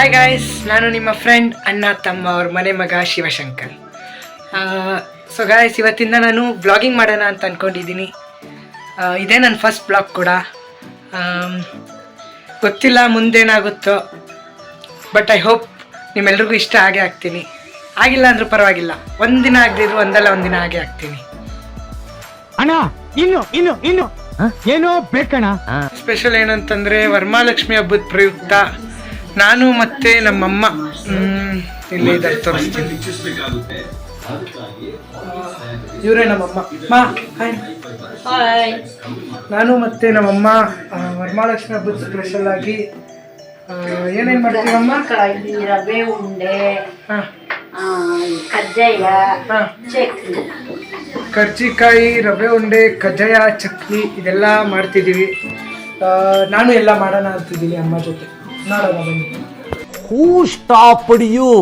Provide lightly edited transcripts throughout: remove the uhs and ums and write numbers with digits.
Hi guys, ನಾನು ನಿಮ್ಮ friend ಅಣ್ಣ ತಮ್ಮ ಅವ್ರ ಮನೆ ಮಗ ಶಿವಶಂಕರ್. ಸೊ ಗಾಯ್ಸ್, ಇವತ್ತಿಂದ ನಾನು ವ್ಲಾಗಿಂಗ್ ಮಾಡೋಣ ಅಂತ ಅಂದ್ಕೊಂಡಿದ್ದೀನಿ. ಇದೇ ನನ್ನ ಫಸ್ಟ್ ಬ್ಲಾಗ್ ಕೂಡ. ಗೊತ್ತಿಲ್ಲ ಮುಂದೇನಾಗುತ್ತೋ, ಬಟ್ ಐ ಹೋಪ್ ನಿಮ್ಮೆಲ್ರಿಗೂ ಇಷ್ಟ ಆಗೇ ಆಗ್ತೀನಿ. ಆಗಿಲ್ಲ ಅಂದ್ರೂ ಪರವಾಗಿಲ್ಲ, ಒಂದಿನ ಆಗದಿದ್ರು ಒಂದಲ್ಲ ಒಂದಿನ ಆಗೇ ಆಗ್ತೀನಿ. ಅಣ್ಣ ಇನ್ನು ಏನೋ ಬೇಕಣ್ಣ. ಸ್ಪೆಷಲ್ ಏನಂತಂದರೆ, ವರಮಹಾಲಕ್ಷ್ಮಿ ಹಬ್ಬದ ಪ್ರಯುಕ್ತ ನಾನು ಮತ್ತು ನಮ್ಮಮ್ಮ ಇಲ್ಲೇ ಇದ್ದಾರೆ, ತೋರಿಸ್ತೀನಿ. ಇವರೇ ನಮ್ಮಮ್ಮ. ನಾನು ಮತ್ತು ನಮ್ಮಮ್ಮ ವರಮಹಾಲಕ್ಷ್ಮಿ ಹಬ್ಬದ ಸ್ಪೆಷಲ್ ಆಗಿ ಏನೇನು ಮಾಡ್ತೀವಮ್ಮ? ರವೆ ಉಂಡೆ, ಕಜ್ಜಾಯ, ಚಕ್ಲಿ, ಕರ್ಜಿಕಾಯಿ, ರವೆ ಉಂಡೆ, ಕಜ್ಜಾಯ, ಚಕ್ಲಿ ಇದೆಲ್ಲ ಮಾಡ್ತಿದ್ದೀವಿ. ನಾನು ಎಲ್ಲ ಮಾಡೋಣ ಅಂತಿದ್ದೀನಿ ಅಮ್ಮ ಜೊತೆ. ನೋಡೋಣ ಬನ್ನಿ. ಹೂ ಸ್ಟಾಪ್ಡ್ ಯು?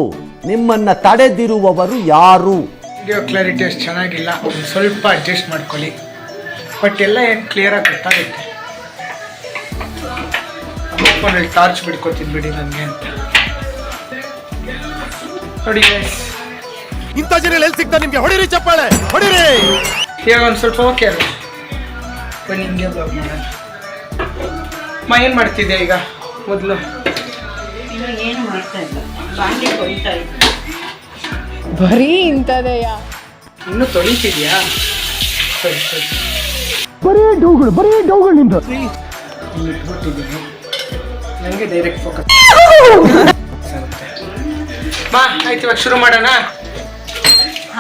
ನಿಮ್ಮನ್ನ ತಡೆದಿರುವವರು ಯಾರು? ವಿಡಿಯೋ ಕ್ಲಾರಿಟಿ ಅಷ್ಟು ಚೆನ್ನಾಗಿಲ್ಲ, ಒಂದು ಸ್ವಲ್ಪ ಅಡ್ಜಸ್ಟ್ ಮಾಡ್ಕೊಳ್ಳಿ. ಬಟ್ ಎಲ್ಲ ಏನು ಕ್ಲಿಯರಾಗಿ ಗೊತ್ತಾಗುತ್ತೆ. ಫೋನಲ್ಲಿ ಟಾರ್ಚ್ ಬಿಡ್ಕೊತೀನಿ ಬಿಡಿ ನನಗೆ ಅಂತ. ನೋಡಿ ಗೈಸ್, ಇಂಥ ಜನ ಎಲ್ಲಿ ಸಿಗ್ತಾ ನಿಮ್ಗೆ? ಹೊಡಿರಿ ಚಪ್ಪಾಳೆ, ಹೊಡಿರಿ. ಇವಾಗ ಒಂದು ಸ್ವಲ್ಪ ಓಕೆ ಅಲ್ಲ, ಬನ್ನಿ ಹಿಂಗೆ ಬ್ಲಾಗ್ ಮಾಡೋಣ. ಏನು ಮಾಡ್ತಿದ್ದೆ ಈಗ? ಮೊದಲು ಏನು ಮಾಡ್ತಾ ಇಲ್ಲ, ಬಾಂಡೆ ಕೊಯ್ತಾ ಇದ್ದೆ. ಬರೀ ಇಂಥದೆಯ ಇನ್ನೂ ತೊಳಿತಿದ್ಯಾ? ಸರಿ ಸರಿ, ಬರೀ ಡೌಗಳು ನಿಮ್ದು. ಇಲ್ಲಿ ಇಟ್ಬಿಟ್ಟಿದ್ದೀನಿ, ನನಗೆ ಡೈರೆಕ್ಟ್ ಫೋಕಸ್ ಆಗುತ್ತೆ. ಬಾ ಆಯ್ತು, ಇವಾಗ ಶುರು ಮಾಡೋಣ.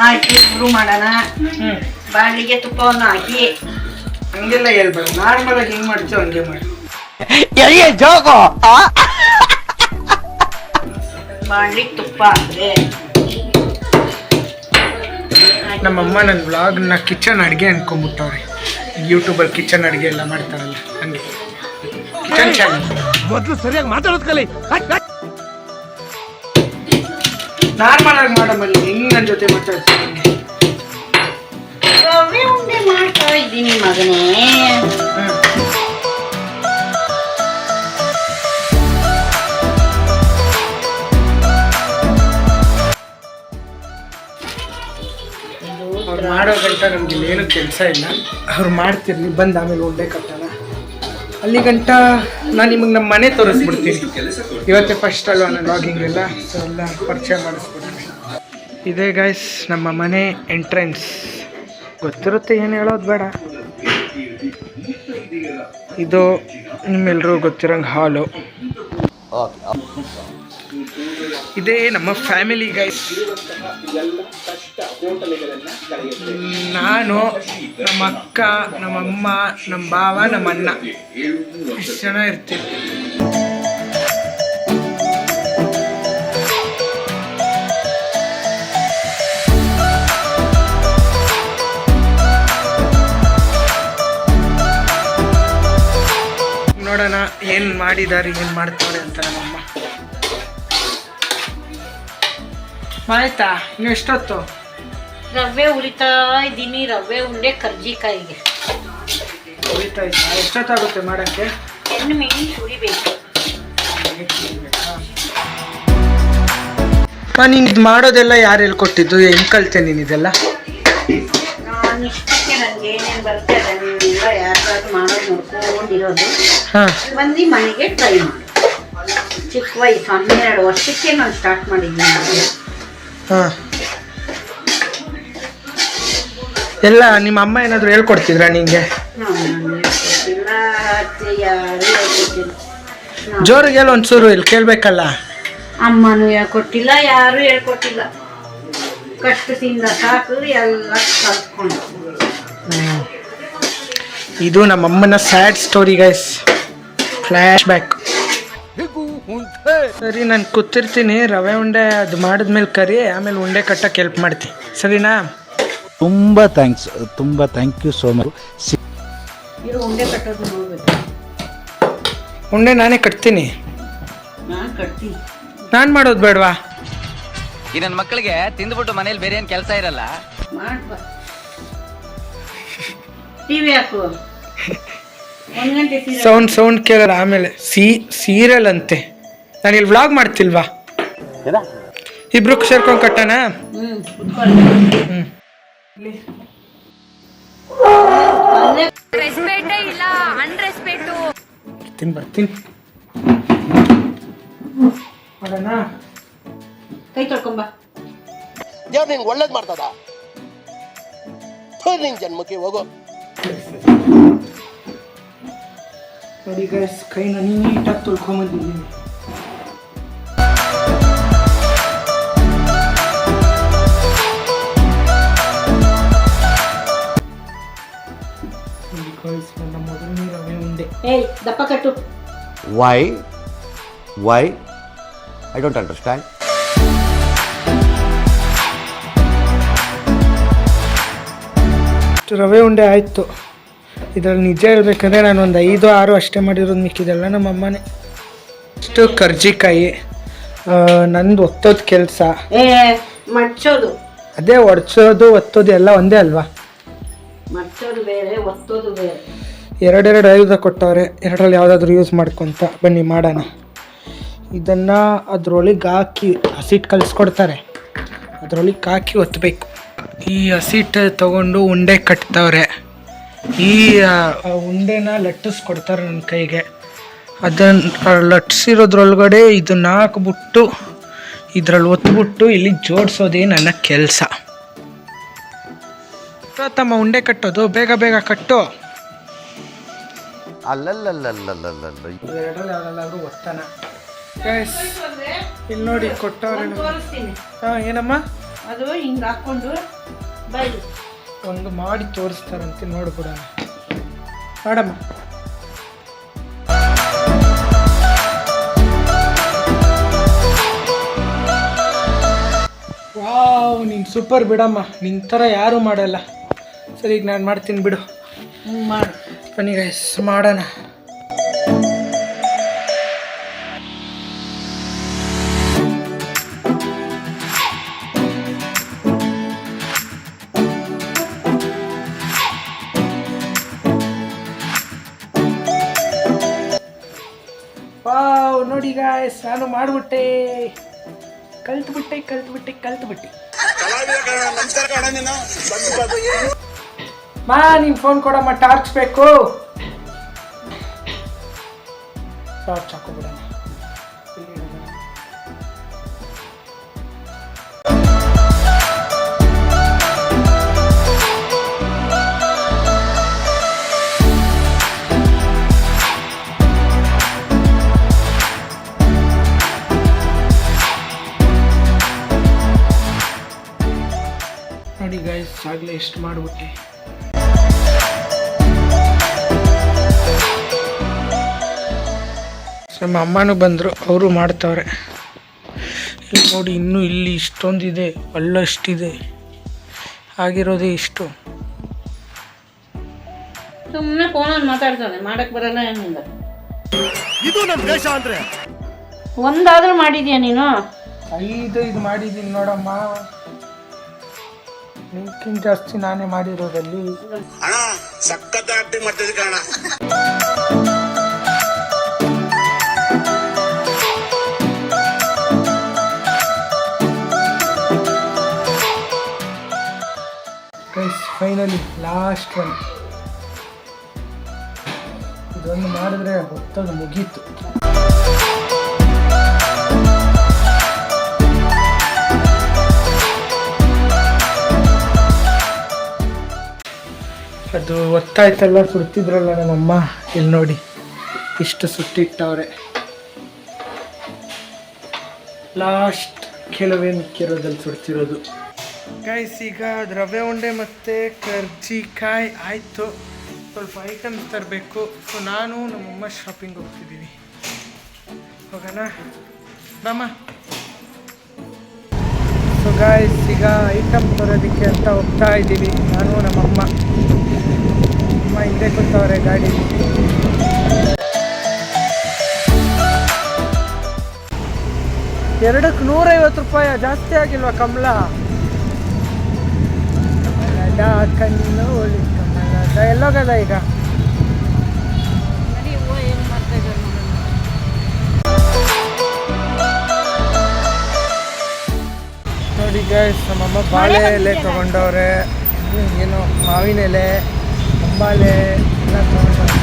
ಆಯ್ತು, ಶುರು ಮಾಡೋಣ. ಬಾಂಡಿಗೆ ತುಪ್ಪವನ್ನು ಹಾಕಿ. ಹಂಗೆಲ್ಲ ಹೇಳ್ಬೇಡ, ನಾರ್ಮಲ್ ಆಗಿ ಹೆಂಗ್ ಮಾಡ್ತೀವಿ ಹಂಗೆ ಮಾಡಿ. ಬಾಂಡಿಗೆ ತುಪ್ಪ ಹಾಕಿದೆ. ನಮ್ಮಮ್ಮ ನನ್ನ ವ್ಲಾಗ್ನ ಕಿಚನ್ ಅಡುಗೆ ಅನ್ಕೊಂಡ್ಬಿಟ್ಟವ್ರೆ. ಯೂಟ್ಯೂಬಲ್ಲಿ ಕಿಚನ್ ಅಡುಗೆ ಎಲ್ಲ ಮಾಡ್ತಾರಲ್ಲ ಹಂಗೆ, ಕಿಚನ್ ಚಾನಲ್. ಮೊದಲು ಸರಿಯಾಗಿ ಮಾತಾಡೋದು ಕಲಿ. ನಾರ್ಮಲ್ ಆಗಿ ಮಾಡಮಲ್ಲಿ, ಹೆಂಗ್ ನನ್ನ ಜೊತೆ ಮಾತಾಡ್ತೀನಿ. ರವೆ ಉಂಡೆ ಮಾಡ್ತಾ ಇದ್ದೀನಿ ಮಗನೇ. ಅವ್ರು ಮಾಡೋ ಗಂಟ ನಮ್ಗೆ ಏನು ಕೆಲಸ ಇಲ್ಲ. ಅವ್ರು ಮಾಡ್ತಿರ್ಲಿ, ಬಂದು ಆಮೇಲೆ ಉಂಡೆ ಕಟ್ಟೋಣ. ಅಲ್ಲಿ ಗಂಟ ನಾನು ನಿಮಗೆ ನಮ್ಮ ಮನೆ ತೋರಿಸ್ಬಿಡ್ತೀನಿ. ಇವತ್ತೇ ಫಸ್ಟ್ ಅಲ್ವಾ ನನ್ನ ವ್ಲಾಗಿಂಗ್ ಎಲ್ಲ, ಸೊ ಎಲ್ಲ ಪರಿಚಯ ಮಾಡಿಸ್ಬಿಡ್ತೀನಿ. ಇದೇ ಗೈಸ್ ನಮ್ಮ ಮನೆ ಎಂಟ್ರೆನ್ಸ್. ಗೊತ್ತಿರುತ್ತೆ, ಏನು ಹೇಳೋದು ಬೇಡ. ಇದು ನಿಮ್ಮೆಲ್ಲರೂ ಗೊತ್ತಿರೋಂಗೆ ಹಾಲು. ಇದೇ ನಮ್ಮ ಫ್ಯಾಮಿಲಿ ಗೈಸ್. ನಾನು, ನಮ್ಮ ಅಕ್ಕ, ನಮ್ಮಮ್ಮ, ನಮ್ಮ ಭಾವ, ನಮ್ಮ ಅಣ್ಣ, ಇಷ್ಟು ಜನ ಇರ್ತೀವಿ. ನೋಡೋಣ ಏನು ಮಾಡಿದ್ದಾರೆ, ಏನು ಮಾಡ್ತಾರೆ ಅಂತ ನಮ್ಮಮ್ಮ. ಆಯ್ತಾ? ನೀವು ಎಷ್ಟೊತ್ತು? ರವೆ ಉರಿತಾ ಇದ್ದೀನಿ. ರವೆ ಉಂಡೆ ಕರ್ಜಿಕಾಯಿಗೆ ಉರಿತಾ ಇದ್ದ. ಎಷ್ಟೊತ್ತಾಗುತ್ತೆ ಮಾಡೋಕ್ಕೆ? 10 ಮಿನಿಟ್ ಉರಿಬೇಕು. ನೀನು ಇದು ಮಾಡೋದೆಲ್ಲ ಯಾರು ಹೇಳ್ಕೊಟ್ಟಿದ್ದು? ಹೆಂಗೆ ಕಲಿತೆ ನೀನು ಇದೆಲ್ಲ? ನಾನು ಇಷ್ಟಕ್ಕೆ ನನಗೆ ಏನೇನು ಬರುತ್ತೆ ಅದನ್ನೆಲ್ಲ ಯಾರಾದ್ರೂ ಮಾಡೋದು ನೋಡ್ಕೊಂಡಿರೋದು. ಹಾಂ, ಬಂದು ಮನೆಗೆ ಟ್ರೈ ಮಾಡಿ. ಚಿಕ್ಕ ವಯಸ್ಸು 12 ವರ್ಷಕ್ಕೆ ನಾನು ಸ್ಟಾರ್ಟ್ ಮಾಡಿದ್ದೀನಿ. ಹಾಂ, ಎಲ್ಲ ನಿಮ್ಮ ಅಮ್ಮ ಏನಾದರೂ ಹೇಳ್ಕೊಡ್ತಿದ್ರಾ ನಿಂಗೆ? ಜೋರಿಗೆಲ್ಲ ಒಂಚೂರು ಇಲ್ಲಿ ಕೇಳಬೇಕಲ್ಲ. ಅಮ್ಮನೂ ಹೇಳ್ಕೊಟ್ಟಿಲ್ಲ, ಯಾರು ಹೇಳ್ಕೊಟ್ಟಿಲ್ಲ. ಕಷ್ಟದಿಂದ ಸಾಕು ಎಲ್ಲ ಕಲ್ತ್ಕೊಂಡು. ಇದು ನಮ್ಮಮ್ಮನ sad story guys, flashback. ಸರಿ, ನಾನು ಕೂತಿರ್ತೀನಿ. ರವೆ ಉಂಡೆ ಅದು ಮಾಡಿದ್ಮೇಲೆ ಕರಿ, ಆಮೇಲೆ ಉಂಡೆ ಕಟ್ಟಕ್ಕೆ ಹೆಲ್ಪ್ ಮಾಡ್ತೀನಿ, ಸರಿನಾ? ತುಂಬಾ ಥ್ಯಾಂಕ್ ಯು ಸೋ ಮಚ್. ಇದು ಉಂಡೆ ಕಟ್ಟೋದು ನೋಡ್ಬೇಕು. ಉಂಡೆ ನಾನೇ ಕಟ್ತೀನಿ. ನಾನು ಕಟ್ತೀನಿ. ನಾನು ಮಾಡೋದು ಬೇಡವಾ? ಈ ನನ್ನ ಮಕ್ಕಳಿಗೆ ತಿಂದ್ಬಿಟ್ಟು ಮನೇಲಿ ಬೇರೆ ಏನು ಕೆಲಸ ಇರಲ್ಲ. ಮಾಡ್ಬಾ, ಟಿವಿ ಹಾಕು. ಸೌಂಡ್ ಕೇಳಲ್ಲ ಆಮೇಲೆ. ಸೀರಿಯಲ್ ಅಂತೆ. ನಾನು ಇಲ್ಲಿ ವ್ಲಾಗ್ ಮಾಡ್ತಿಲ್ವಾ? ಇಬ್ರು ಸೇರ್ಕೊಂಡು ಕಟ್ಟಣ. ಬರ್ತೀನಿ ಮಾಡೋಣ. ಕೈ ತೊಳ್ಕೊಂಬ. ದೇವ್ರು ನಿಂಗೆ ಒಳ್ಳೇದು ಮಾಡ್ತದ. ನಿನ್ ಜನ್ಮಕ್ಕೆ ಹೋಗೋ. ನೋಡಿ ಗೈಸ್, ಕೈನ ನೀಟಾಗಿ ತೊಳ್ಕೊಂಬಂದಿದ್ದೀನಿ. ನನ್ನ ಮೊದಲನೇ ರವೆ ಉಂಡೆ. ಏಯ್ ದಪ್ಪ ಕಟ್ಟು. Why? I don't understand. ರವೆ ಉಂಡೆ ಆಯಿತು. ಇದರಲ್ಲಿ ನಿಜ ಹೇಳ್ಬೇಕಂದ್ರೆ ನಾನು ಒಂದು 5-6 ಅಷ್ಟೇ ಮಾಡಿರೋದು, ಮಿಕ್ಕಿದೆಲ್ಲ ನಮ್ಮ ಅಮ್ಮನೇ. ಇಷ್ಟು ಕರ್ಜಿಕಾಯಿ ನಂದು ಒತ್ತೋದು ಕೆಲಸ. ಮಡ್ಚೋದು, ಅದೇ ಒಡ್ಸೋದು ಒತ್ತೋದು ಎಲ್ಲ ಒಂದೇ ಅಲ್ವಾ? ಮಡ್ಚೋದು ಬೇರೆ, ಒತ್ತೋದು ಬೇರೆ. 2 ಆಯುಧ ಕೊಟ್ಟವ್ರೆ, 2ರಲ್ಲಿ ಯಾವುದಾದ್ರೂ ಯೂಸ್ ಮಾಡ್ಕೊತ ಬನ್ನಿ ಮಾಡೋಣ. ಇದನ್ನು ಅದ್ರೊಳಗೆ ಹಾಕಿ ಹಸಿಟ್ಟು ಕಲಿಸ್ಕೊಡ್ತಾರೆ, ಅದ್ರೊಳಗೆ ಹಾಕಿ ಒತ್ತಬೇಕು. ಈ ಹಸಿಟ್ಟು ತಗೊಂಡು ಉಂಡೆ ಕಟ್ತವ್ರೆ. ಈ ಉಂಡೆನ ಲಟ್ಟಿಸ್ಕೊಡ್ತಾರೆ ನನ್ನ ಕೈಗೆ. ಅದನ್ನು ಲಟ್ಟಿಸಿರೋದ್ರೊಳಗಡೆ ಇದನ್ನ ಹಾಕ್ಬಿಟ್ಟು ಇದ್ರಲ್ಲಿ ಒತ್ಬಿಟ್ಟು ಇಲ್ಲಿ ಜೋಡಿಸೋದೇ ನನ್ನ ಕೆಲಸ. ತಮ್ಮ ಉಂಡೆ ಕಟ್ಟೋದು, ಬೇಗ ಬೇಗ ಕಟ್ಟು. ಎರಡರಲ್ಲಿ ಒತ್ತಾನ. ಇಲ್ಲಿ ನೋಡಿ ಕೊಟ್ಟವ್ರೆ. ತೋರಿಸ್ತೀನಿ. ಏನಮ್ಮ ಅದು ಹಿಂಗೆ ಹಾಕ್ಕೊಂಡು ಬೈ ಒಂದು ಮಾಡಿ ತೋರಿಸ್ತಾರಂತೆ, ನೋಡ್ಬಿಡೋಣ. ಮಾಡಮ್ಮ. ವಾವ್, ನೀನು ಸೂಪರ್ ಬಿಡಮ್ಮ, ನಿನ್ನ ಥರ ಯಾರೂ ಮಾಡಲ್ಲ. ಸರಿ, ಈಗ ನಾನು ಮಾಡ್ತೀನಿ ಬಿಡು. ಮಾಡು. ಬನ್ನಿ ಗೈಸ್ ಮಾಡೋಣ. ವಾವ್, ನೋಡಿ ಗಾಯ್ಸ್, ನಾನು ಮಾಡಿಬಿಟ್ಟೆ. ಕಲ್ತ್ಬಿಟ್ಟೆ. ಮಾ, ನೀನು ಫೋನ್ ಕೊಡಮ್ಮ, ಟಾರ್ಚ್ ಬೇಕು. ಟಾರ್ಚ್ ಹಾಕೋಬಿಡೋಣ. ನೋಡಿ ಗೈಸ್, ಆಗಲೇ ಎಷ್ಟು ಮಾಡಿಬಿಟ್ಟೆ. ನಮ್ಮ ಅಮ್ಮನೂ ಬಂದರು, ಅವರು ಮಾಡ್ತವ್ರೆ. ಇಲ್ಲಿ ನೋಡಿ, ಇನ್ನೂ ಇಲ್ಲಿ ಇಷ್ಟೊಂದಿದೆ, ಅಲ್ಲಷ್ಟಿದೆ, ಆಗಿರೋದೇ ಇಷ್ಟು. ಸುಮ್ಮನೆ ಫೋನಲ್ಲಿ ಮಾತಾಡ್ತಾನೆ, ಮಾಡಕ್ ಬರಲ್ಲ ಏನಿಲ್ಲ. ಇದು ನಮ್ಮ ದೇಶ ಅಂದ್ರೆ. ಒಂದಾದ್ರೂ ಮಾಡಿದ್ಯಾ ನೀನು? 5 ಇದು ಮಾಡಿದ್ದೀನಿ ನೋಡಮ್ಮ. ನಿನ್ಕಿಂತ ಜಾಸ್ತಿ ನಾನೇ ಮಾಡಿರೋದಲ್ಲಿ. ಅಣ್ಣ ಸಖತ್ ಆಕ್ಟಿಂಗ್ ಮಾಡ್ತಿದ್ದೆ ಕಣ. Guys, finally last one. ಇದೊಂದು ಮಾಡಿದ್ರೆ ಹೊತ್ತದು ಮುಗೀತು. ಅದು ಒತ್ತಾಯ್ತಲ್ಲ, ಸುಡ್ತಿದ್ರಲ್ಲ ನಮ್ಮಮ್ಮ, ಇಲ್ಲಿ ನೋಡಿ ಇಷ್ಟು ಸುಟ್ಟಿಟ್ಟವ್ರೆ. ಲಾಸ್ಟ್ ಕೆಲವೇ ಮಿಕ್ಕಿರೋದಲ್ಲಿ ಸುಡ್ತಿರೋದು. ಗೈಸ್, ಈಗ ರವೆ ಉಂಡೆ ಮತ್ತು ಕರ್ಜಿಕಾಯಿ ಆಯಿತು. ಸ್ವಲ್ಪ ಐಟಮ್ಸ್ ತರಬೇಕು. ಸೊ ನಾನು ನಮ್ಮಮ್ಮ ಶಾಪಿಂಗ್ ಹೋಗ್ತಿದ್ದೀವಿ. ಹೋಗೋಣ ಬಾಮ್ಮ. ಸೊ ಗಾಯ್ಸ್, ಈಗ ಐಟಮ್ ತರೋದಕ್ಕೆ ಅಂತ ಹೋಗ್ತಾ ಇದ್ದೀವಿ. ನಾನು ನಮ್ಮಮ್ಮ. ಅಮ್ಮ ಹಿಂದೆ ಕೂತವ್ರೆ ಗಾಡಿ. ಎರಡಕ್ಕೆ 150 ರೂಪಾಯಿ, ಜಾಸ್ತಿ ಆಗಿಲ್ವಾ ಕಮಲ? ಕಣ್ಣು ಕಮಲದ ಎಲ್ಲೋಗದ ಈಗ? ಗೈಸ್ ನಮ್ಮಮ್ಮ ಬಾಳೆ ಎಲೆ ತೊಗೊಂಡವ್ರೆ, ಏನೋ ಮಾವಿನ ಎಲೆ, ಅಂಬಾಲೆ ಎಲ್ಲ ತೊಗೊಂಡವ್ರೆ.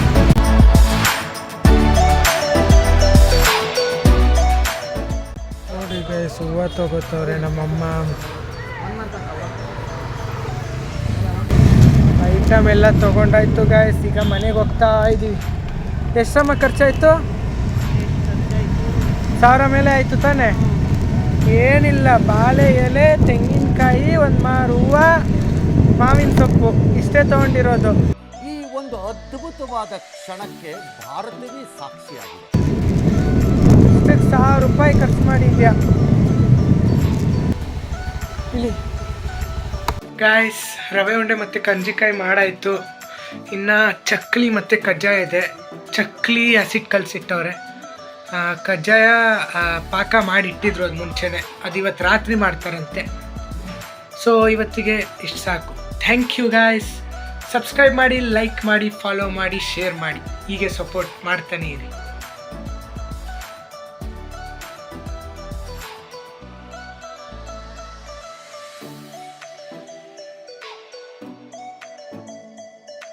ನೋಡಿ ಗೈಸ್ ಹೂವು ತೊಗೋತವ್ರೆ ನಮ್ಮಮ್ಮ. ಐಟಮ್ ಎಲ್ಲ ತೊಗೊಂಡಾಯ್ತು ಗೈಸ್. ಈಗ ಮನೆಗೆ ಹೋಗ್ತಾ ಇದ್ದೀವಿ. ಎಷ್ಟಮ್ಮ ಖರ್ಚಾಯಿತು? 1000 ಮೇಲೆ ಆಯಿತು ತಾನೆ? ಏನಿಲ್ಲ, ಬಾಳೆ ಎಲೆ, ತೆಂಗಿನಕಾಯಿ, ಒಂದು ಮಾರು ಹೂವು, ಮಾವಿನ ಸೊಪ್ಪು, ಇಷ್ಟೇ ತೊಗೊಂಡಿರೋದು. ಈ ಒಂದು ಅದ್ಭುತವಾದ ಕ್ಷಣಕ್ಕೆ ಭಾರತವೇ ಸಾಕ್ಷಿಯಾಗಿದೆ. ಇಷ್ಟಕ್ಕೆ 1000 ರೂಪಾಯಿ ಖರ್ಚು ಮಾಡಿದ್ಯಾ ಇಲ್ಲಿ. ಗಾಯ್ಸ್ ರವೆ ಉಂಡೆ ಮತ್ತು ಕರ್ಜಿಕಾಯಿ ಮಾಡಾಯಿತು. ಇನ್ನು ಚಕ್ಲಿ ಮತ್ತು ಕಜ್ಜಾಯ ಇದೆ. ಚಕ್ಲಿ ಹಸಿಟ್ಟು ಕಲಸಿಟ್ಟವ್ರೆ, ಕಜ್ಜಾಯ ಪಾಕ ಮಾಡಿಟ್ಟಿದ್ರು ಅದು ಮುಂಚೆನೇ. ಅದು ಇವತ್ತು ರಾತ್ರಿ ಮಾಡ್ತಾರಂತೆ. ಸೊ ಇವತ್ತಿಗೆ ಇಷ್ಟು ಸಾಕು. Thank you guys. ಸಬ್ಸ್ಕ್ರೈಬ್ ಮಾಡಿ, ಲೈಕ್ ಮಾಡಿ, ಫಾಲೋ ಮಾಡಿ, ಶೇರ್ ಮಾಡಿ. ಹೀಗೆ ಸಪೋರ್ಟ್ ಮಾಡ್ತಾನೆ ಇರಿ.